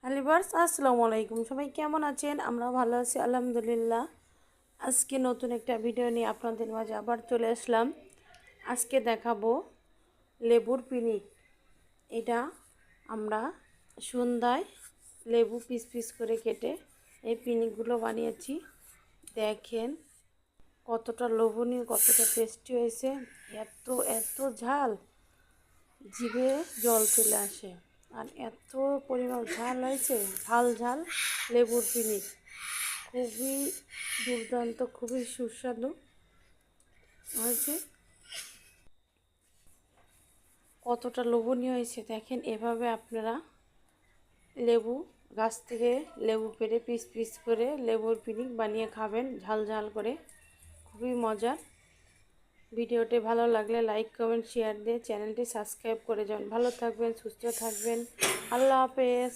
হ্যালিভার্স আসসালামু আলাইকুম, সবাই কেমন আছেন? আমরা ভালো আছি আলহামদুলিল্লাহ। আজকে নতুন একটা ভিডিও নিয়ে আপনাদের মাঝে আবার চলে আসলাম। আজকে দেখাবো লেবুর পিনিক। এটা আমরা সন্ধ্যায় লেবু পিস পিস করে কেটে এই পিনিকগুলো বানিয়েছি। দেখেন কতটা লোভনীয়, কতটা টেস্টি হয়েছে। এত এত ঝাল, জিভে জল চলে আসে। আর এত পরিমাণ ঝাল হয়েছে, ঝাল ঝাল লেবুর পিনিক। খুবই দুর্দান্ত, খুবই সুস্বাদু হয়েছে। কতটা লোভনীয় হয়েছে দেখেন। এভাবে আপনারা লেবু গাছ থেকে লেবু পেড়ে পিস পিস করে লেবুর পিনিক বানিয়ে খাবেন, ঝাল ঝাল করে। খুবই মজার। ভিডিওটি ভালো লাগলে লাইক কমেন্ট শেয়ার দিয়ে চ্যানেলটি সাবস্ক্রাইব করে যান। ভালো থাকবেন, সুস্থ থাকবেন। আল্লাহ হাফেজ।